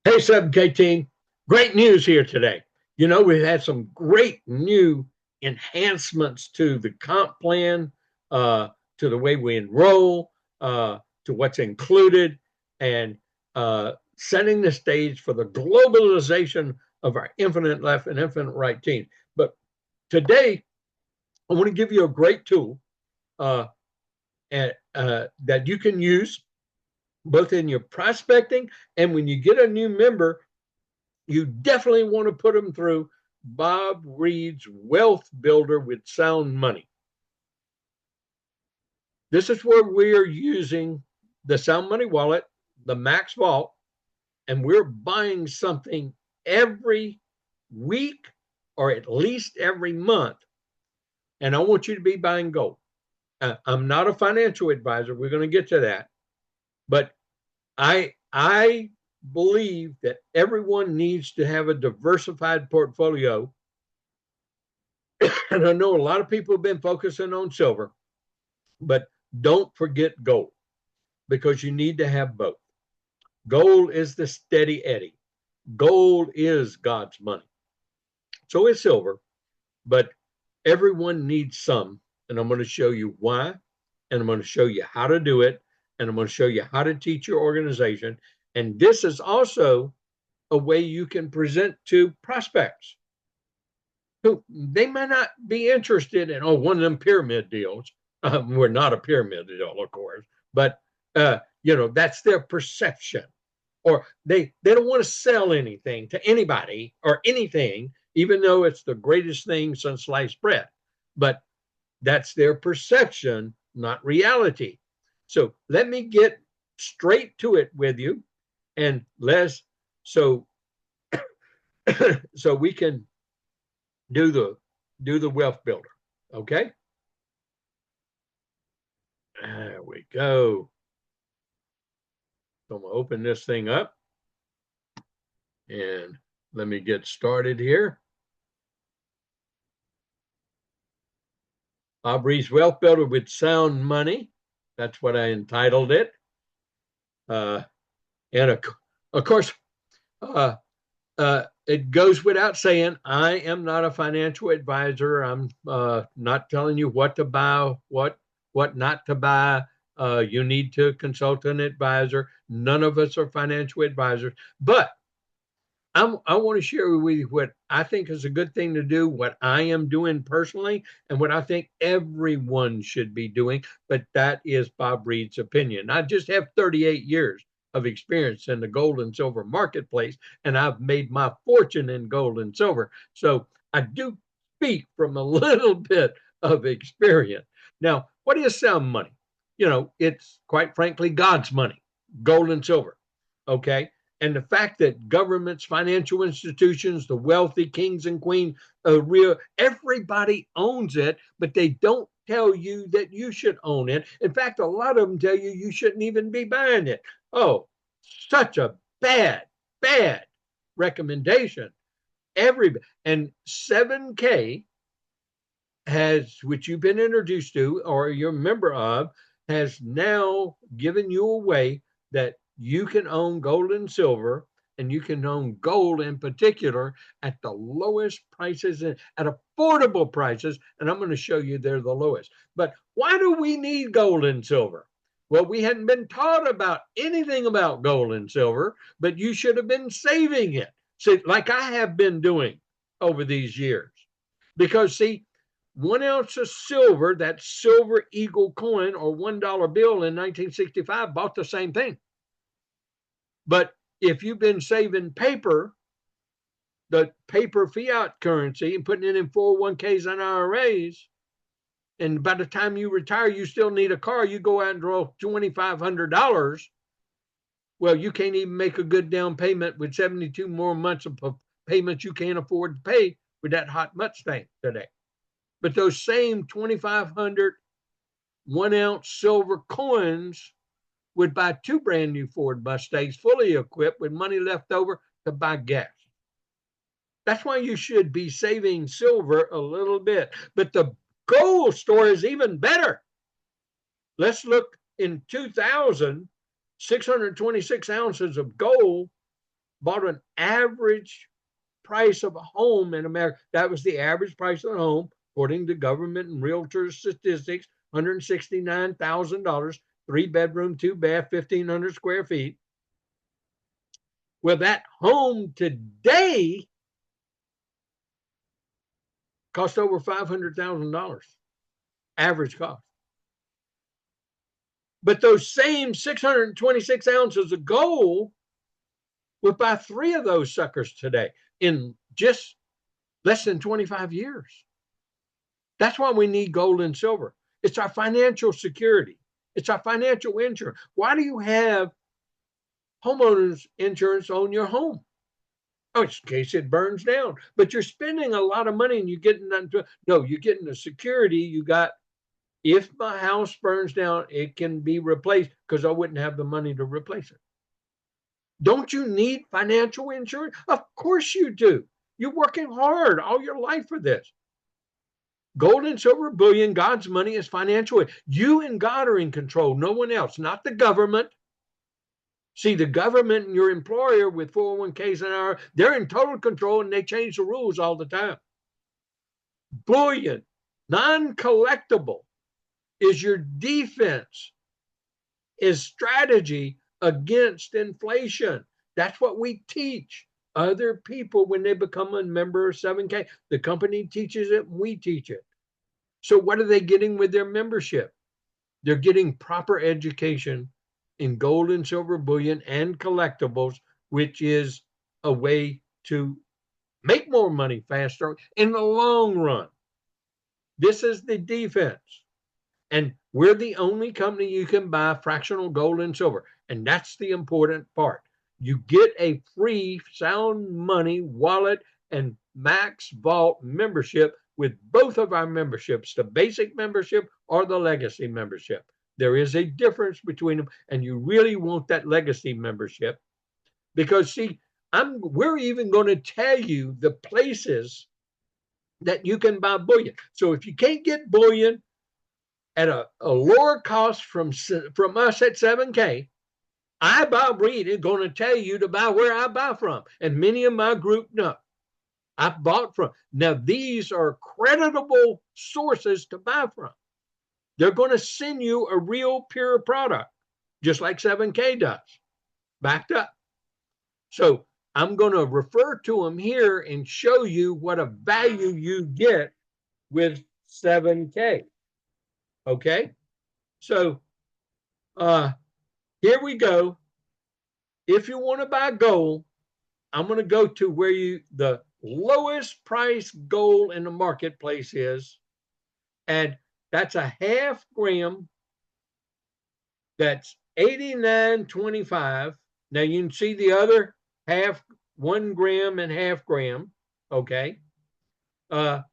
Hey, 7K team. Great news here today. We've had some great new enhancements to the comp plan, uh, to the way we enroll, to what's included, and setting the stage for the globalization of our infinite left and infinite right team. But today, I want to give you a great tool uh, that you can use both in your prospecting and when you get a new member. You definitely want to put them through Bob Reid's Wealth Builder with SoundMoney. This is where we're using the SoundMoney wallet, the Max Vault, and we're buying something every week or at least every month. And I want you to be buying gold. I'm not a financial advisor. We're going to get to that. But I believe that everyone needs to have a diversified portfolio. And I know a lot of people have been focusing on silver, but don't forget gold because you need to have both. Gold is the steady eddy. Gold is God's money. So is silver, but everyone needs some. And I'm going to show you why, and I'm going to show you how to do it, and I'm going to show you how to teach your organization. And this is also a way you can present to prospects who they may not be interested in, one of them pyramid deals. We're not a pyramid deal, of course, but that's their perception. Or they don't want to sell anything to anybody or anything, even though it's the greatest thing since sliced bread. But that's their perception, not reality. So let me get straight to it with you, and let's so so we can do the wealth builder. Okay, there we go. So I'm gonna open this thing up and let me get started here. Aubrey's Wealth Builder with SoundMoney. That's what I entitled it. Uh, and of course, uh, it goes without saying, I am not a financial advisor. I'm not telling you what to buy, what not to buy. You need to consult an advisor. None of us are financial advisors, but I want to share with you what I think is a good thing to do, what I am doing personally, and what I think everyone should be doing. But that is Bob Reid's opinion. I just have 38 years of experience in the gold and silver marketplace, and I've made my fortune in gold and silver. So I do speak from a little bit of experience. Now, what is sound money? It's quite frankly God's money, gold and silver. Okay, and the fact that governments, financial institutions, the wealthy kings and queens, real everybody owns it, but they don't tell you that you should own it. In fact, a lot of them tell you you shouldn't even be buying it. Oh, such a bad recommendation. Every and 7K has, which you've been introduced to or you're a member of, has now given you a way that you can own gold and silver, and you can own gold in particular at the lowest prices and at affordable prices. And I'm going to show you they're the lowest. But why do we need gold and silver? Well, we hadn't been taught about anything about gold and silver, but you should have been saving it, see, like I have been doing over these years. Because, see, 1 ounce of silver, that silver eagle coin or $1 bill in 1965, bought the same thing. But if you've been saving paper, the paper fiat currency, and putting it in 401ks and IRAs, and by the time you retire, you still need a car, you go out and draw $2,500. Well, you can't even make a good down payment with 72 more months of payments you can't afford to pay with that hot Mustang today. But those same 2,500 1 ounce silver coins would buy two brand new Ford Mustangs fully equipped with money left over to buy gas. That's why you should be saving silver a little bit. But the gold story is even better. Let's look in 2000, 626 ounces of gold bought an average price of a home in America. That was the average price of a home, according to government and realtor statistics, $169,000, 3-bedroom, 2-bath, 1,500 square feet. Well, that home today cost over $500,000, average cost. But those same 626 ounces of gold would buy 3 of those suckers today in just less than 25 years. That's why we need gold and silver. It's our financial security. It's our financial insurance. Why do you have homeowners insurance on your home? Oh, it's in case it burns down. But you're spending a lot of money and you're getting nothing. No, you're getting the security you got. If my house burns down, it can be replaced because I wouldn't have the money to replace it. Don't you need financial insurance? Of course you do. You're working hard all your life for this. Gold and silver bullion, God's money, is financial. You and God are in control, no one else, not the government. See, the government and your employer with 401ks and our, they're in total control and they change the rules all the time. Bullion, non-collectible, is your defense, is strategy against inflation. That's what we teach other people when they become a member of 7K. The company teaches it, we teach it. So what are they getting with their membership? They're getting proper education in gold and silver bullion and collectibles, which is a way to make more money faster in the long run. This is the defense. And we're the only company you can buy fractional gold and silver. And that's the important part. You get a free SoundMoney wallet and Max Vault membership with both of our memberships, the basic membership or the legacy membership. There is a difference between them, and you really want that legacy membership because, see, we're even going to tell you the places that you can buy bullion. So if you can't get bullion at a lower cost from us at 7K, I, Bob Reid, is going to tell you to buy where I buy from. And many of my group know. I bought from. Now, these are creditable sources to buy from. They're going to send you a real pure product, just like 7K does, backed up. So I'm going to refer to them here and show you what a value you get with 7K. Okay? So here we go. If you want to buy gold, I'm going to go to where the lowest price gold in the marketplace is, and that's a half gram. That's $89.25. Now you can see the other 1 gram and half gram. Okay, for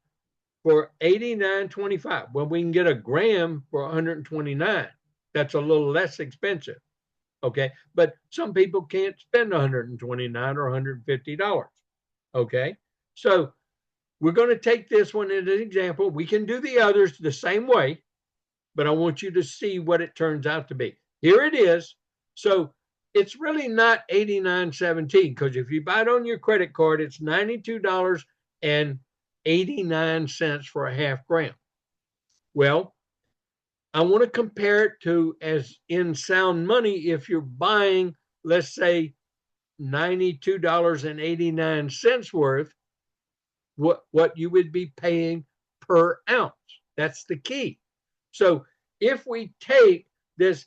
$89.25. Well, we can get a gram for $129. That's a little less expensive. Okay, but some people can't spend $129 or $150. Okay, so we're going to take this one as an example. We can do the others the same way, but I want you to see what it turns out to be. Here it is. So it's really not $89.17 because if you buy it on your credit card, it's $92.89 for a half gram. Well, I want to compare it to, as in SoundMoney, if you're buying, let's say, $92.89 worth, what you would be paying per ounce. That's the key. So if we take this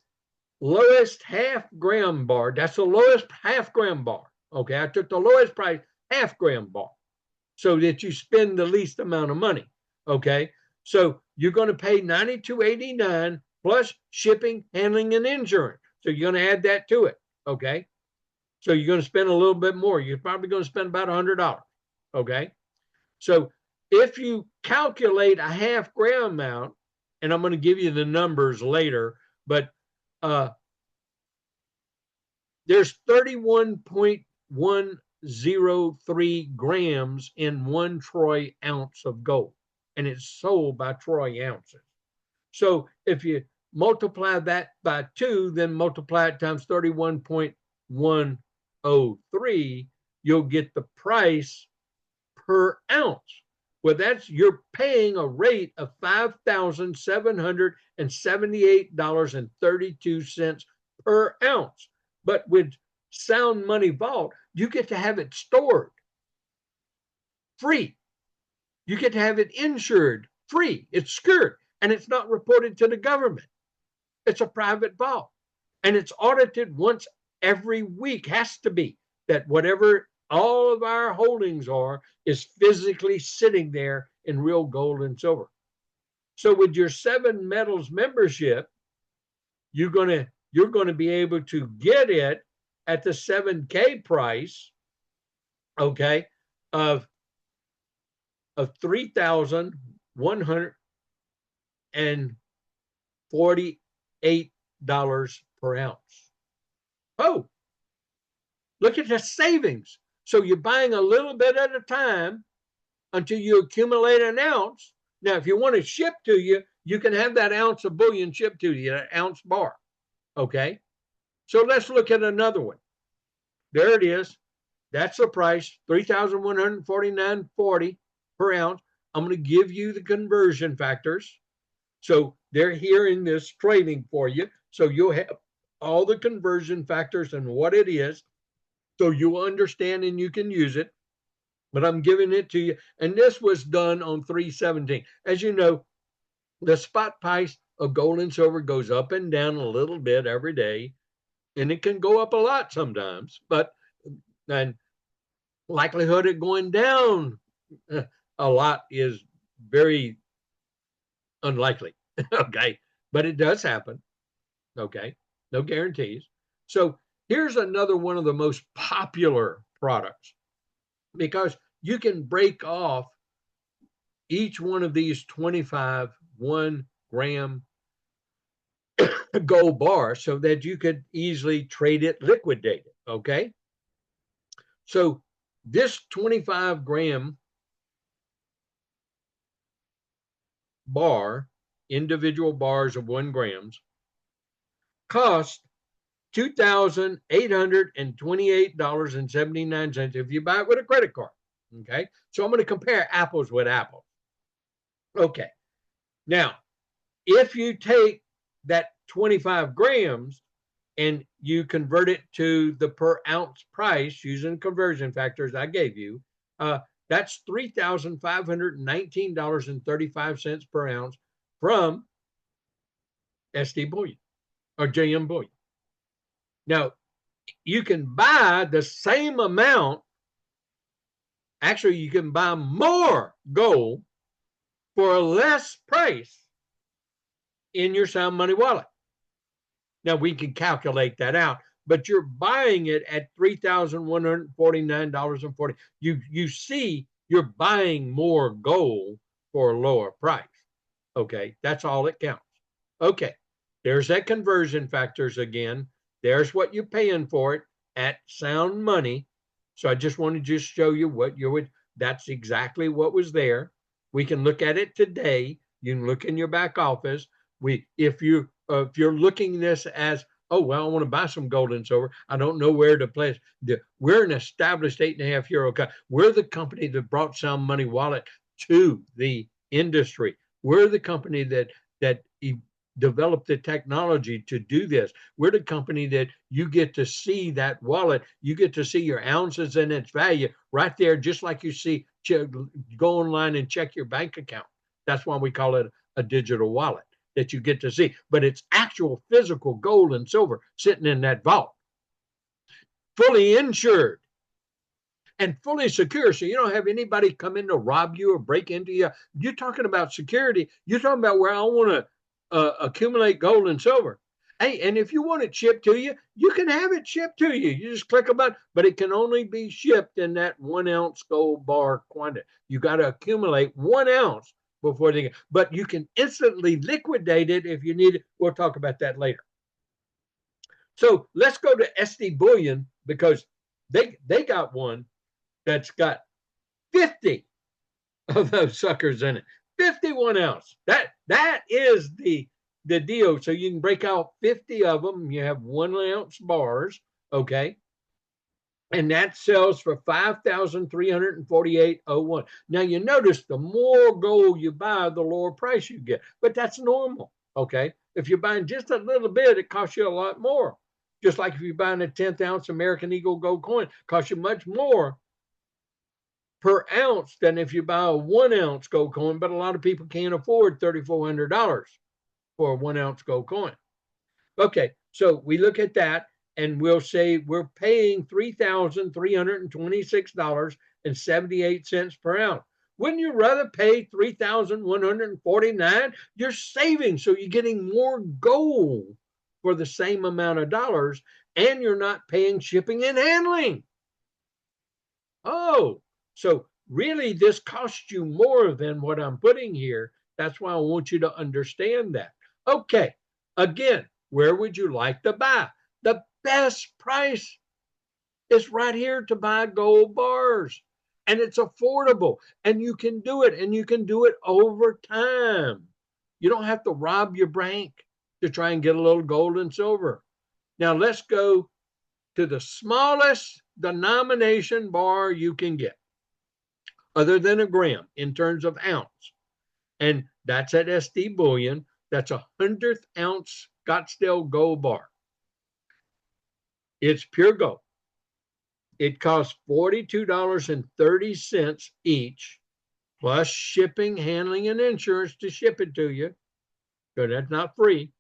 lowest half gram bar, that's the lowest half gram bar. Okay, I took the lowest price half gram bar so that you spend the least amount of money. Okay, so you're going to pay $92.89 plus shipping, handling, and insurance. So you're going to add that to it. Okay, so you're going to spend a little bit more. You're probably going to spend about $100. Okay, so if you calculate a half gram amount, and I'm going to give you the numbers later, but there's 31.103 grams in 1 troy ounce of gold, and it's sold by troy ounces. So if you multiply that by 2, then multiply it times 31.103, you'll get the price per ounce. Well, you're paying a rate of $5,778.32 per ounce. But with SoundMoney Vault, you get to have it stored free. You get to have it insured free. It's secured, and it's not reported to the government. It's a private vault, and it's audited once every week. Has to be that whatever all of our holdings are is physically sitting there in real gold and silver. So with your 7 Metals membership, you're going to be able to get it at the 7K price, okay, of $3,148 per ounce. Oh, look at the savings. So you're buying a little bit at a time until you accumulate an ounce. Now, if you want it shipped to you, you can have that ounce of bullion shipped to you, an ounce bar. Okay. So let's look at another one. There it is. That's the price, $3,149.40 per ounce. I'm going to give you the conversion factors. So they're here in this training for you. So you'll have all the conversion factors and what it is. So you understand and you can use it. But I'm giving it to you. And this was done on 3/17. As you know, the spot price of gold and silver goes up and down a little bit every day. And it can go up a lot sometimes. But and likelihood of going down a lot is very unlikely. Okay. But it does happen. Okay. No guarantees. So here's another one of the most popular products, because you can break off each one of these 25 1-gram gold bars so that you could easily trade it, liquidate it. Okay. So this 25-gram bar, individual bars of 1 grams, cost $2,828.79 if you buy it with a credit card. Okay. So I'm going to compare apples with apples. Okay. Now, if you take that 25 grams and you convert it to the per ounce price using conversion factors I gave you, that's $3,519.35 per ounce from SD Bullion or JM Bullion. Now, you can buy the same amount. Actually, you can buy more gold for a less price in your SoundMoney wallet. Now, we can calculate that out, but you're buying it at $3,149.40. You see, you're buying more gold for a lower price. Okay, that's all it counts. Okay, there's that conversion factors again. There's what you're paying for it at SoundMoney. So I just want to just show you what you would, that's exactly what was there. We can look at it today. You can look in your back office. If you're looking this as, oh, well, I want to buy some gold and silver, I don't know where to place. We're an established 8.5 year old company. We're the company that brought SoundMoney Wallet to the industry. We're the company that developed the technology to do this. We're the company that you get to see that wallet. You get to see your ounces and its value right there, just like you see, go online and check your bank account. That's why we call it a digital wallet that you get to see. But it's actual physical gold and silver sitting in that vault, fully insured and fully secure. So you don't have anybody come in to rob you or break into you. You're talking about security. You're talking about where I want to accumulate gold and silver. Hey, and if you want it shipped to you, you can have it shipped to you. You just click a button, but it can only be shipped in that 1 ounce gold bar quantity. You got to accumulate 1 ounce before they get, but you can instantly liquidate it if you need it. We'll talk about that later. So let's go to SD Bullion, because they got one that's got 50 of those suckers in it. 51 ounce. That is the deal. So you can break out 50 of them. You have 1 ounce bars. Okay. and that sells for $5,348.01. Now you notice the more gold you buy, the lower price you get, but that's normal. Okay, if you're buying just a little bit, it costs you a lot more. Just like if you're buying a 10th ounce American Eagle gold coin, it costs you much more per ounce than if you buy a 1 ounce gold coin. But a lot of people can't afford $3,400 for a 1 ounce gold coin. Okay, so we look at that and we'll say we're paying $3,326.78 per ounce. Wouldn't you rather pay $3,149? You're saving, so you're getting more gold for the same amount of dollars, and you're not paying shipping and handling. Oh, so really this costs you more than what I'm putting here. That's why I want you to understand that. Okay, again, where would you like to buy? The best price is right here to buy gold bars. And it's affordable. And you can do it. And you can do it over time. You don't have to rob your bank to try and get a little gold and silver. Now let's go to the smallest denomination bar you can get, other than a gram in terms of ounce. And that's at SD Bullion. That's a 100th ounce Scottsdale gold bar. It's pure gold. It costs $42.30 each, plus shipping, handling, and insurance to ship it to you. So that's not free.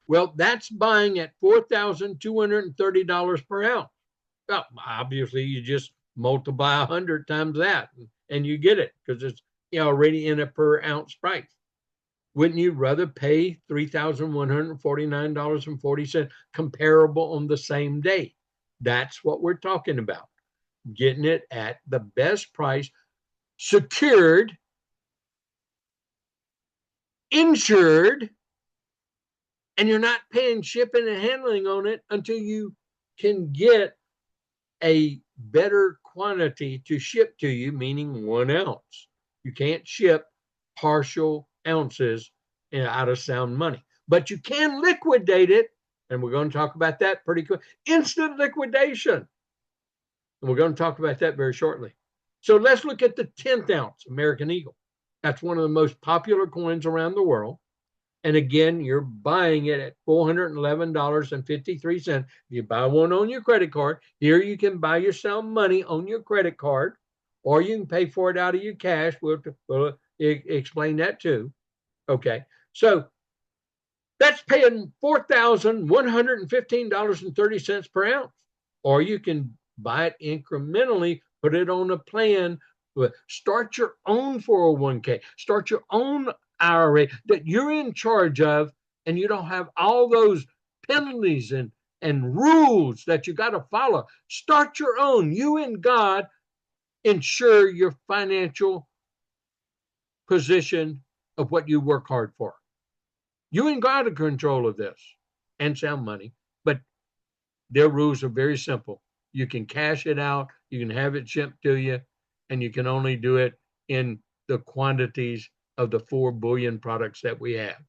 Well, that's buying at $4,230 per ounce. Well, obviously, you just multiply 100 times that, and you get it because it's already in a per ounce price. Wouldn't you rather pay $3,149.40 comparable on the same day? That's what we're talking about. Getting it at the best price, secured, insured, and you're not paying shipping and handling on it until you can get a better quantity to ship to you, meaning 1 ounce. You can't ship partial ounces out of SoundMoney, but you can liquidate it, and we're going to talk about that pretty quick. Instant liquidation, and we're going to talk about that very shortly. So let's look at the 10th ounce American Eagle. That's one of the most popular coins around the world. And again, you're buying it at $411.53. If you buy one on your credit card, here you can buy your SoundMoney on your credit card, or you can pay for it out of your cash. We'll explain that too. Okay, so that's paying $4,115.30 per ounce. Or you can buy it incrementally, put it on a plan, start your own 401k, start your own IRA that you're in charge of, and you don't have all those penalties and rules that you got to follow. Start your own. You and God ensure your financial position of what you work hard for. You and God are in control of this and SoundMoney, but their rules are very simple. You can cash it out, you can have it shipped to you, and you can only do it in the quantities of the 4 bullion products that we have.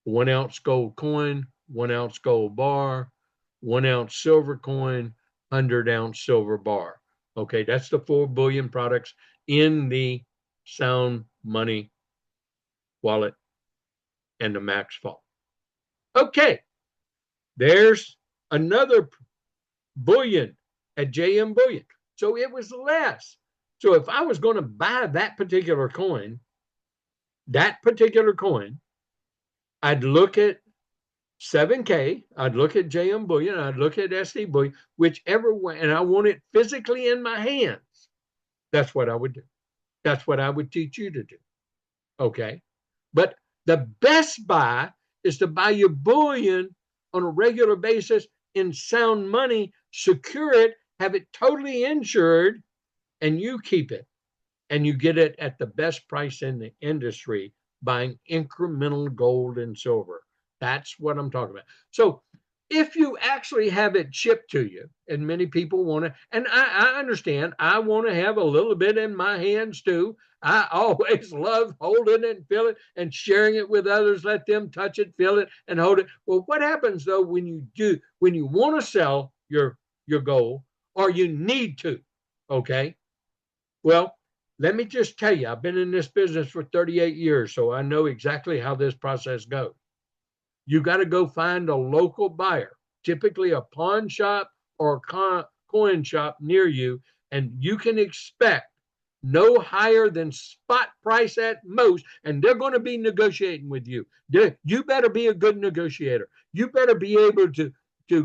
1 ounce gold coin, 1 ounce gold bar, 1 ounce silver coin, 100 ounce silver bar. Okay, that's the 4 bullion products in the SoundMoney wallet and the Max Vault. Okay, there's another bullion at JM Bullion. So it was less. So if I was going to buy that particular coin, I'd look at 7K, I'd look at JM Bullion, I'd look at SD Bullion, whichever way, and I want it physically in my hands. That's what I would do. That's what I would teach you to do. Okay? But the best buy is to buy your bullion on a regular basis in SoundMoney, secure it, have it totally insured, and you keep it. And you get it at the best price in the industry, buying incremental gold and silver. That's what I'm talking about. So if you actually have it shipped to you, and many people want to, and I understand, I want to have a little bit in my hands too. I always love holding it and feel it and sharing it with others, let them touch it, feel it, and hold it. Well, what happens though when you want to sell your your goal, or you need to. Okay. Well, let me just tell you, I've been in this business for 38 years, so I know exactly how this process goes. You got to go find a local buyer, typically a pawn shop or coin shop near you, and you can expect no higher than spot price at most, and they're going to be negotiating with you. You better be a good negotiator. You better be able to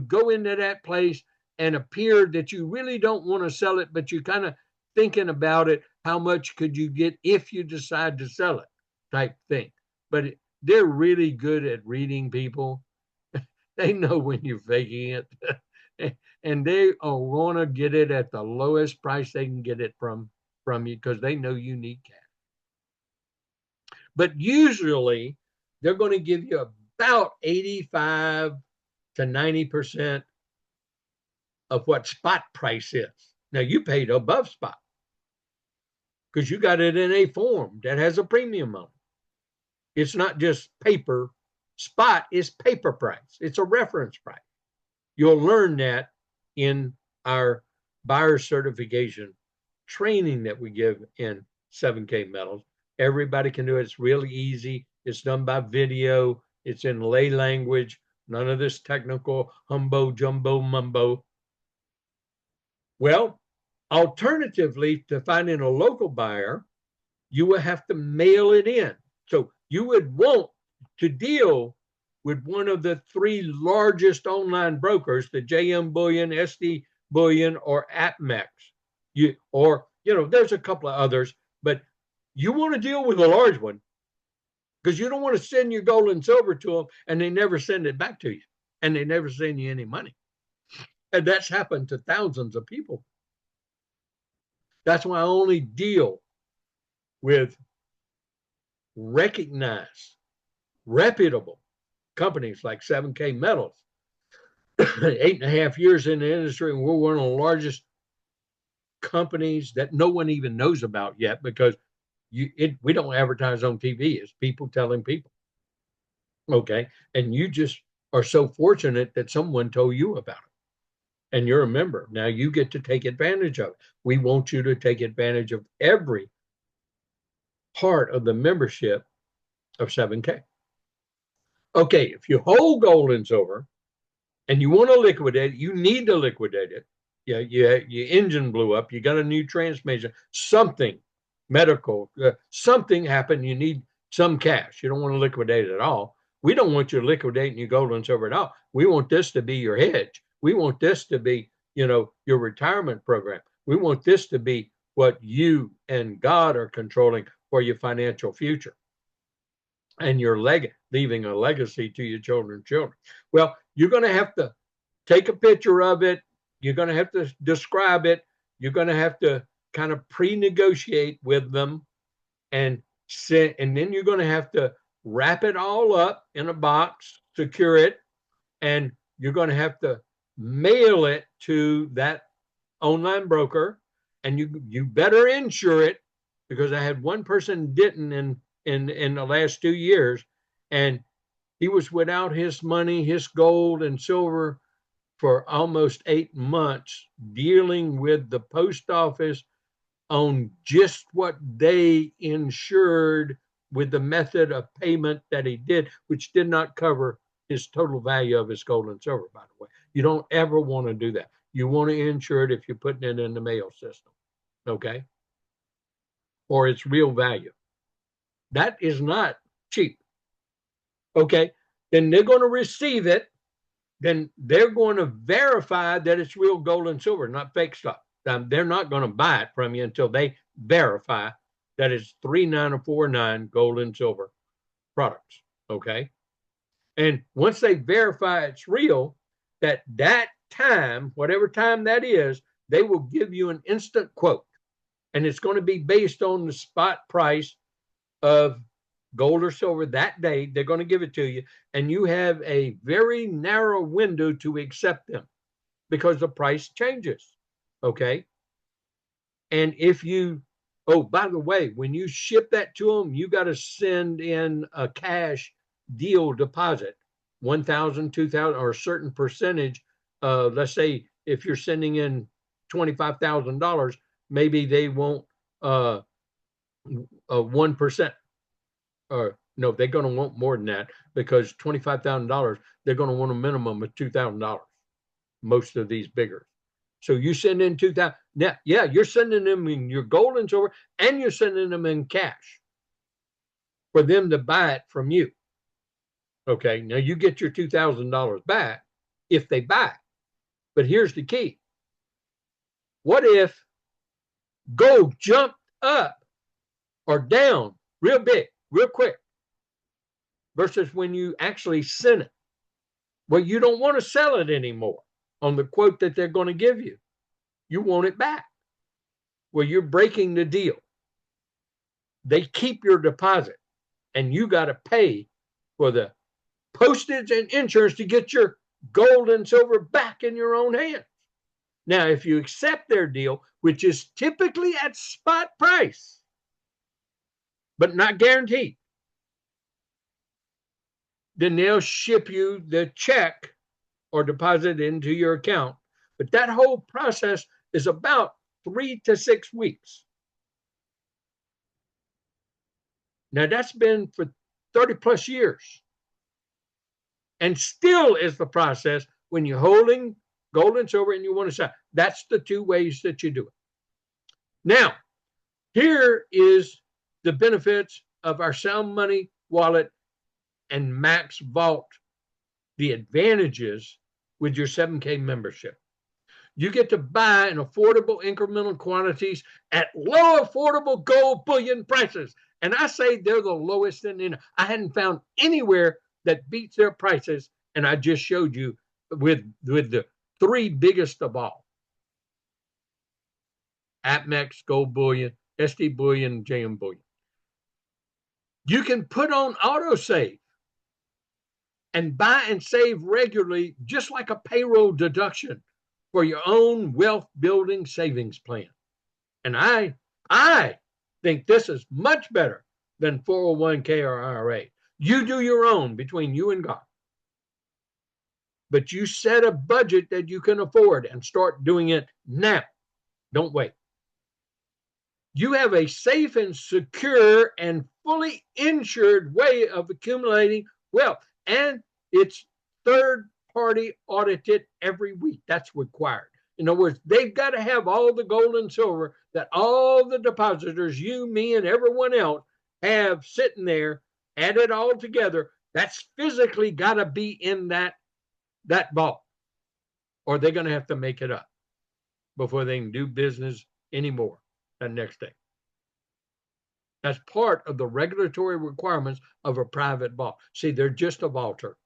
go into that place and appear that you really don't want to sell it, but you kind of thinking about it. How much could you get if you decide to sell it, type thing. But they're really good at reading people. They know when you're faking it. And they want to get it at the lowest price they can get it from you because they know you need cash. But usually they're going to give you about 85 to 90% of what spot price is. Now you paid above spot because you got it in a form that has a premium on it. It's not just paper. Spot is paper price. It's a reference price. You'll learn that in our buyer certification training that we give in 7K Metals. Everybody can do it. It's really easy. It's done by video. It's in lay language. None of this technical humbo, jumbo, mumbo. Well, alternatively, to finding a local buyer, you will have to mail it in. So you would want to deal with one of the three largest online brokers, the JM Bullion, SD Bullion, or APMEX. There's a couple of others, but you want to deal with a large one because you don't want to send your gold and silver to them and they never send it back to you and they never send you any money. And that's happened to thousands of people. That's why I only deal with recognized, reputable companies like 7K Metals. 8.5 years in the industry, and we're one of the largest companies that no one even knows about yet because we don't advertise on TV. It's people telling people. Okay. And you just are so fortunate that someone told you about it. And you're a member. Now you get to take advantage of it. We want you to take advantage of every part of the membership of 7K. Okay, if you hold gold and silver and you want to liquidate it, you need to liquidate it. Yeah, your engine blew up, you got a new transmission, something medical, something happened, you need some cash. You don't want to liquidate it at all. We don't want you liquidating your gold and silver at all. We want this to be your hedge. We want this to be, your retirement program. We want this to be what you and God are controlling for your financial future. And you're leaving a legacy to your children's children. Well, you're going to have to take a picture of it. You're going to have to describe it. You're going to have to kind of pre-negotiate with them and then you're going to have to wrap it all up in a box, secure it, and you're going to have to mail it to that online broker. And you better insure it because I had one person didn't in the last 2 years, and he was without his money, his gold and silver for almost 8 months, dealing with the post office on just what they insured with the method of payment that he did, which did not cover his total value of his gold and silver, by the way. You don't ever want to do that. You want to insure it if you're putting it in the mail system, okay? Or its real value. That is not cheap. Okay, then they're going to receive it. Then they're going to verify that it's real gold and silver, not fake stuff. They're not going to buy it from you until they verify that it's 3949 gold and silver products. Okay, and once they verify it's real, that time, whatever time that is, they will give you an instant quote, and it's going to be based on the spot price of gold or silver that day. They're going to give it to you, and you have a very narrow window to accept them because the price changes. Okay. And if you, by the way, when you ship that to them, you got to send in a cash deal deposit, 1,000, 2,000, or a certain percentage. Let's say if you're sending in $25,000, maybe they won't 1%, or no, they're going to want more than that, because $25,000, they're going to want a minimum of $2,000. Most of these bigger. So you send in 2,000. Now, yeah, you're sending them in your gold and silver, and you're sending them in cash for them to buy it from you. Okay, now you get your $2,000 back if they buy it. But here's the key. What if gold jumped up or down real big, real quick, versus when you actually send it? Well, you don't want to sell it anymore on the quote that they're going to give you. You want it back. Well, you're breaking the deal. They keep your deposit, and you got to pay for the postage and insurance to get your gold and silver back in your own hands. Now, if you accept their deal, which is typically at spot price, but not guaranteed, then they'll ship you the check or deposit into your account. But that whole process is about 3 to 6 weeks. Now, that's been for 30 plus years. And still is the process when you're holding gold and silver and you want to sell. That's the two ways that you do it. Now, here is the benefits of our SoundMoney wallet and Max Vault, the advantages with your 7K membership. You get to buy in affordable incremental quantities at low affordable gold bullion prices. And I say they're the lowest in. I hadn't found anywhere that beats their prices. And I just showed you with the three biggest of all: APMEX, Gold Bullion, SD Bullion, JM Bullion. You can put on Autosave and buy and save regularly, just like a payroll deduction for your own wealth building savings plan. And I think this is much better than 401k or IRA. You do your own between you and God. But you set a budget that you can afford and start doing it now. Don't wait. You have a safe and secure and fully insured way of accumulating wealth. And it's third-party audited every week. That's required. In other words, they've got to have all the gold and silver that all the depositors, you, me, and everyone else, have sitting there, added all together. That's physically got to be in that vault, or they're going to have to make it up before they can do business anymore the next day. That's part of the regulatory requirements of a private vault. See, they're just a vaulter.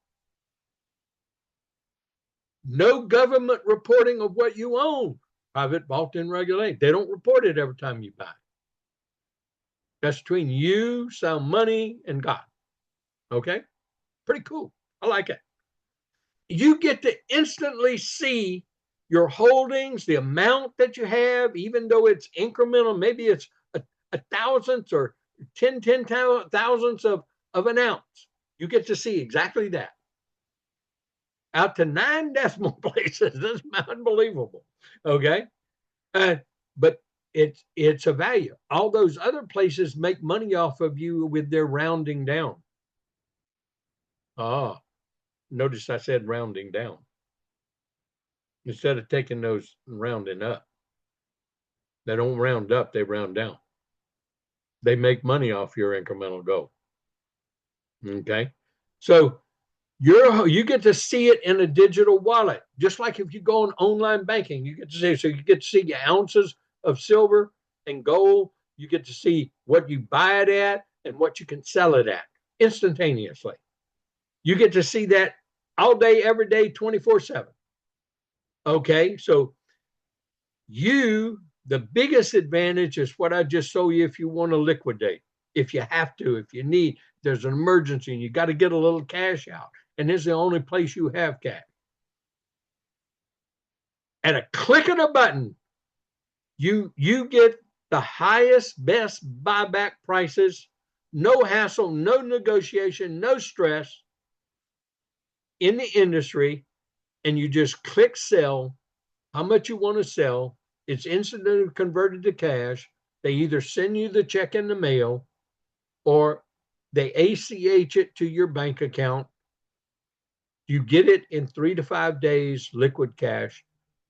No government reporting of what you own. Private vault and regulate. They don't report it every time you buy. That's between you, SoundMoney, and God. Okay? Pretty cool. I like it. You get to instantly see your holdings, the amount that you have, even though it's incremental. Maybe it's a thousandth or 10 thousandths of an ounce. You get to see exactly that. Out to 9 decimal places. That's unbelievable. Okay? But it's a value. All those other places make money off of you with their rounding down. Notice I said rounding down instead of taking those and rounding up. They don't round up, they round down. They make money off your incremental gold. Okay? So you get to see it in a digital wallet, just like if you go on online banking, you get to see. So you get to see your ounces of silver and gold. You get to see what you buy it at and what you can sell it at instantaneously. You get to see that all day, every day, 24/7. Okay, so the biggest advantage is what I just showed you. If you want to liquidate, if you have to, if you need, there's an emergency and you got to get a little cash out, and this is the only place you have cash. At a click of a button, you get the highest, best buyback prices, no hassle, no negotiation, no stress in the industry, and you just click sell how much you want to sell. It's instantly converted to cash. They either send you the check in the mail or they ACH it to your bank account. You get it in 3 to 5 days, liquid cash.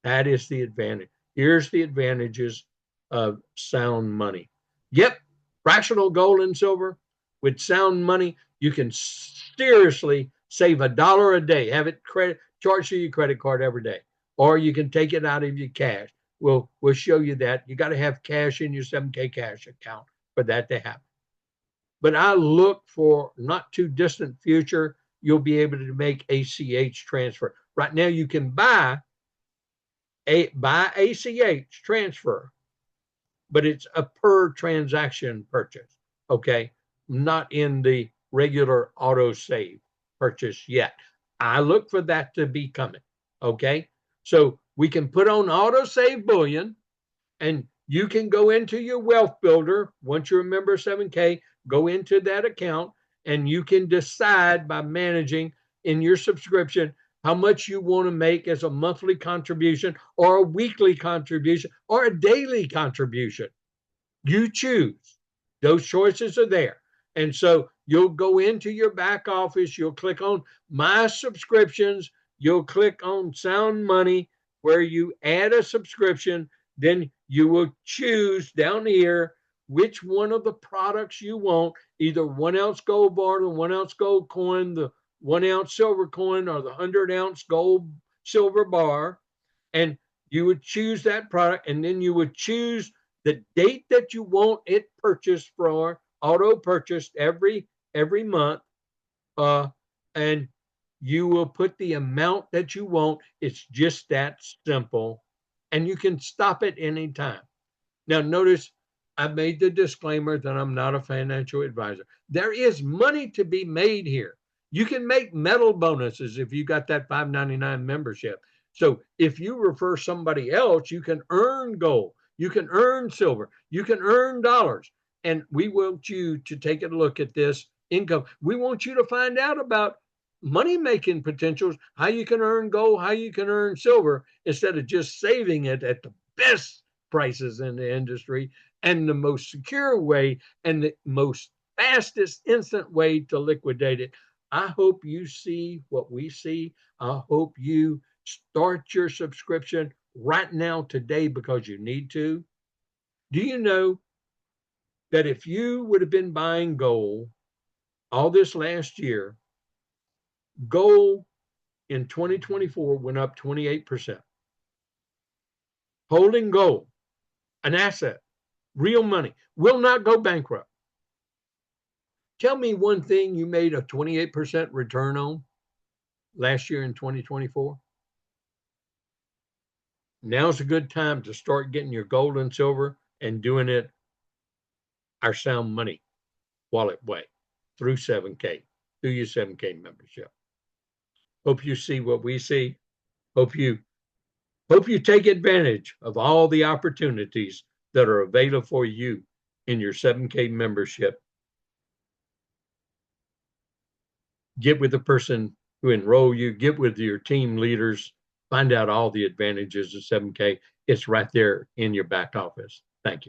That is the advantage. Here's the advantages of SoundMoney. Yep, fractional gold and silver with SoundMoney, you can seriously save $1 a day. Have it charged to your credit card every day, or you can take it out of your cash. We'll show you that. You got to have cash in your 7K cash account for that to happen. But I look for not too distant future, you'll be able to make ACH transfer. Right now, you can buy ACH transfer, but it's a per transaction purchase. Okay, not in the regular Autosave purchase yet. I look for that to be coming. Okay, so we can put on Autosave Bullion, and you can go into your wealth builder once you're a member of 7K. Go into that account, and you can decide by managing in your subscription how much you want to make as a monthly contribution or a weekly contribution or a daily contribution. You choose. Those choices are there. And so you'll go into your back office, you'll click on My Subscriptions, you'll click on SoundMoney where you add a subscription, then you will choose down here which one of the products you want, either 1 ounce gold bar, the 1 ounce gold coin, the 1 ounce silver coin, or the 100 ounce gold silver bar. And you would choose that product, and then you would choose the date that you want it purchased for, auto purchased every month, and you will put the amount that you want. It's just that simple, and you can stop it anytime. Now, notice I made the disclaimer that I'm not a financial advisor. There is money to be made here. You can make metal bonuses if you got that $5.99 membership. So if you refer somebody else, you can earn gold, you can earn silver, you can earn dollars. And we want you to take a look at this income. We want you to find out about money making potentials, how you can earn gold, how you can earn silver, instead of just saving it at the best prices in the industry and the most secure way and the most fastest instant way to liquidate it. I hope you see what we see. I hope you start your subscription right now today because you need to. Do you know that if you would have been buying gold all this last year, gold in 2024 went up 28%. Holding gold, an asset, real money, will not go bankrupt. Tell me one thing you made a 28% return on last year in 2024. Now's a good time to start getting your gold and silver and doing it our SoundMoney wallet way through 7K, through your 7K membership. Hope you see what we see. Hope you take advantage of all the opportunities that are available for you in your 7K membership. Get with the person who enroll you, get with your team leaders, find out all the advantages of 7K. It's right there in your back office. Thank you.